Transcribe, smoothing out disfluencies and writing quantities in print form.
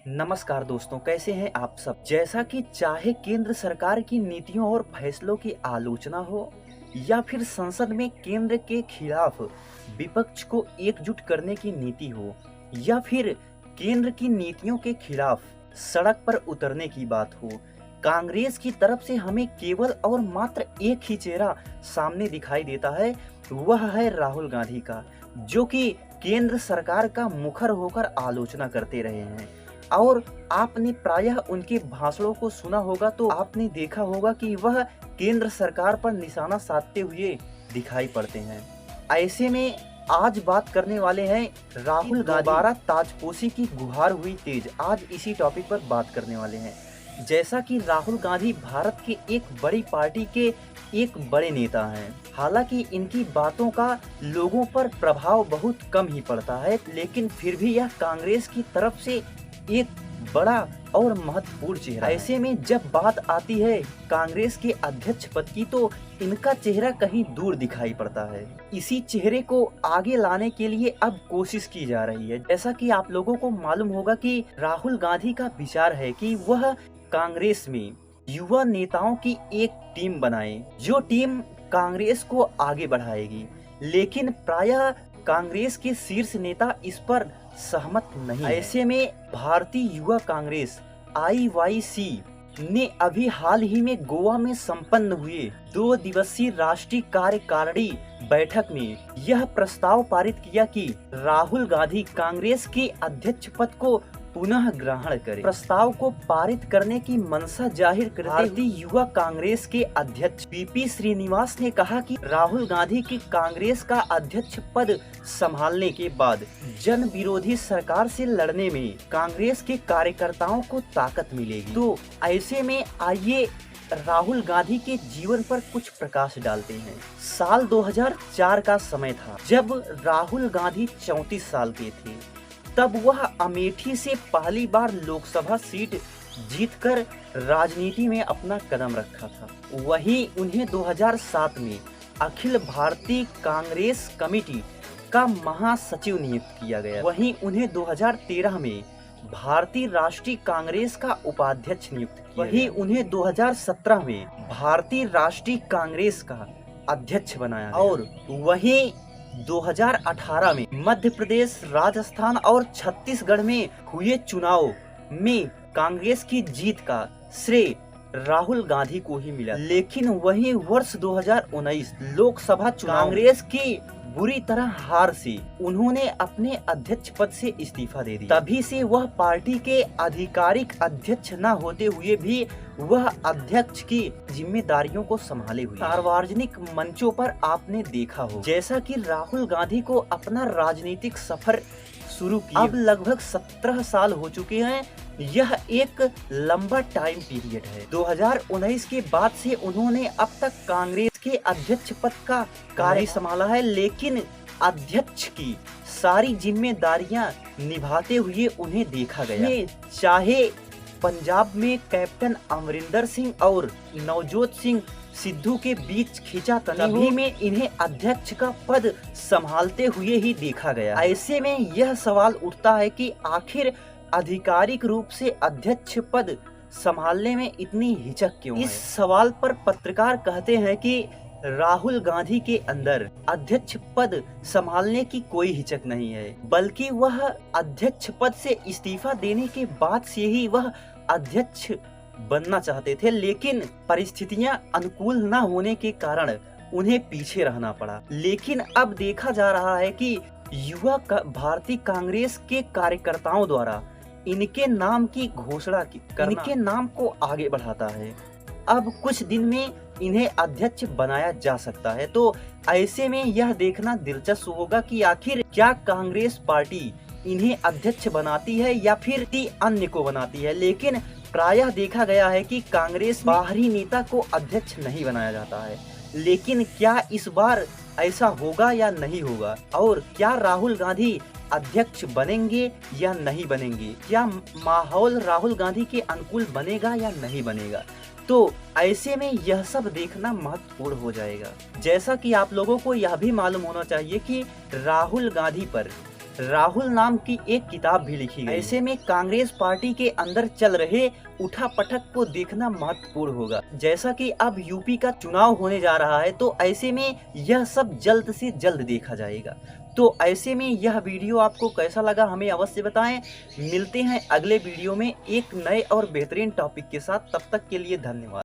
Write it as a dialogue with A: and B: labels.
A: नमस्कार दोस्तों, कैसे हैं आप सब। जैसा कि चाहे केंद्र सरकार की नीतियों और फैसलों की आलोचना हो या फिर संसद में केंद्र के खिलाफ विपक्ष को एकजुट करने की नीति हो या फिर केंद्र की नीतियों के खिलाफ सड़क पर उतरने की बात हो, कांग्रेस की तरफ से हमें केवल और मात्र एक ही चेहरा सामने दिखाई देता है। वह है राहुल गांधी का, जो कि केंद्र सरकार का मुखर होकर आलोचना करते रहे हैं। और आपने प्रायः उनके भाषणों को सुना होगा तो आपने देखा होगा कि वह केंद्र सरकार पर निशाना साधते हुए दिखाई पड़ते हैं। ऐसे में आज बात करने वाले हैं राहुल गांधी दोबारा ताजपोशी की गुहार हुई तेज। आज इसी टॉपिक पर बात करने वाले हैं। जैसा कि राहुल गांधी भारत के एक बड़ी पार्टी के एक बड़े नेता हैं, हालांकि इनकी बातों का लोगों पर प्रभाव बहुत कम ही पड़ता है, लेकिन फिर भी यह कांग्रेस की तरफ से एक बड़ा और महत्वपूर्ण चेहरा है। ऐसे में जब बात आती है कांग्रेस के अध्यक्ष पद की तो इनका चेहरा कहीं दूर दिखाई पड़ता है। इसी चेहरे को आगे लाने के लिए अब कोशिश की जा रही है। जैसा कि आप लोगों को मालूम होगा कि राहुल गांधी का विचार है कि वह कांग्रेस में युवा नेताओं की एक टीम बनाए, जो टीम कांग्रेस को आगे बढ़ाएगी। लेकिन प्रायः कांग्रेस के शीर्ष नेता इस पर सहमत नहीं है। ऐसे में भारतीय युवा कांग्रेस IYC ने अभी हाल ही में गोवा में संपन्न हुए 2 दिवसीय राष्ट्रीय कार्यकारिणी बैठक में यह प्रस्ताव पारित किया कि राहुल गांधी कांग्रेस के अध्यक्ष पद को पुनः ग्रहण करें। प्रस्ताव को पारित करने की मंशा जाहिर करते भारतीय युवा कांग्रेस के अध्यक्ष PP श्रीनिवास ने कहा कि राहुल गांधी की कांग्रेस का अध्यक्ष पद संभालने के बाद जन विरोधी सरकार से लड़ने में कांग्रेस के कार्यकर्ताओं को ताकत मिलेगी। तो ऐसे में आइए राहुल गांधी के जीवन पर कुछ प्रकाश डालते हैं। साल 2004 का समय था जब राहुल गांधी 34 साल के थे। तब वह अमेठी से पहली बार लोकसभा सीट जीतकर राजनीति में अपना कदम रखा था। वहीं उन्हें 2007 में अखिल भारतीय कांग्रेस कमेटी का महासचिव नियुक्त किया गया। वहीं उन्हें 2013 में भारतीय राष्ट्रीय कांग्रेस का उपाध्यक्ष नियुक्त किया। वहीं उन्हें 2017 में भारतीय राष्ट्रीय कांग्रेस का अध्यक्ष बनाया और वहीं 2018 में मध्य प्रदेश, राजस्थान और छत्तीसगढ़ में हुए चुनाव में कांग्रेस की जीत का श्रेय राहुल गांधी को ही मिला। लेकिन वहीं वर्ष 2019 लोकसभा चुनाव कांग्रेस की बुरी तरह हार से उन्होंने अपने अध्यक्ष पद से इस्तीफा दे दिया। तभी से वह पार्टी के आधिकारिक अध्यक्ष न होते हुए भी वह अध्यक्ष की जिम्मेदारियों को संभाले हुए। सार्वजनिक मंचों पर आपने देखा हो जैसा कि राहुल गांधी को अपना राजनीतिक सफर शुरू किया अब लगभग 17 साल हो चुके हैं। यह एक लंबा टाइम पीरियड है। 2019 के बाद से उन्होंने अब तक कांग्रेस के अध्यक्ष पद का कार्य संभाला है, लेकिन अध्यक्ष की सारी जिम्मेदारियां निभाते हुए उन्हें देखा गया। चाहे पंजाब में कैप्टन अमरिंदर सिंह और नवजोत सिंह सिद्धू के बीच खींचातानी में इन्हें अध्यक्ष का पद संभालते हुए ही देखा गया। ऐसे में यह सवाल उठता है कि आखिर आधिकारिक रूप से अध्यक्ष पद संभालने में इतनी हिचक क्यों है? इस सवाल पर पत्रकार कहते हैं कि राहुल गांधी के अंदर अध्यक्ष पद संभालने की कोई हिचक नहीं है, बल्कि वह अध्यक्ष पद से इस्तीफा देने के बाद से ही वह अध्यक्ष बनना चाहते थे, लेकिन परिस्थितियां अनुकूल न होने के कारण उन्हें पीछे रहना पड़ा। लेकिन अब देखा जा रहा है कि युवा भारतीय कांग्रेस के कार्यकर्ताओं द्वारा इनके नाम की घोषणा इनके नाम को आगे बढ़ाता है। अब कुछ दिन में इन्हें अध्यक्ष बनाया जा सकता है। तो ऐसे में यह देखना दिलचस्प होगा कि आखिर क्या कांग्रेस पार्टी इन्हें अध्यक्ष बनाती है या फिर अन्य को बनाती है। लेकिन प्रायः देखा गया है कि कांग्रेस बाहरी नेता को अध्यक्ष नहीं बनाया जाता है। लेकिन क्या इस बार ऐसा होगा या नहीं होगा, और क्या राहुल गांधी अध्यक्ष बनेंगे या नहीं बनेंगे, क्या माहौल राहुल गांधी के अनुकूल बनेगा या नहीं बनेगा, तो ऐसे में यह सब देखना महत्वपूर्ण हो जाएगा। जैसा कि आप लोगों को यह भी मालूम होना चाहिए कि राहुल गांधी पर राहुल नाम की एक किताब भी लिखी गई। ऐसे में कांग्रेस पार्टी के अंदर चल रहे उठापटक को देखना महत्वपूर्ण होगा। जैसा कि अब यूपी का चुनाव होने जा रहा है, तो ऐसे में यह सब जल्द से जल्द देखा जाएगा। तो ऐसे में यह वीडियो आपको कैसा लगा हमें अवश्य बताएं। मिलते हैं अगले वीडियो में एक नए और बेहतरीन टॉपिक के साथ। तब तक के लिए धन्यवाद।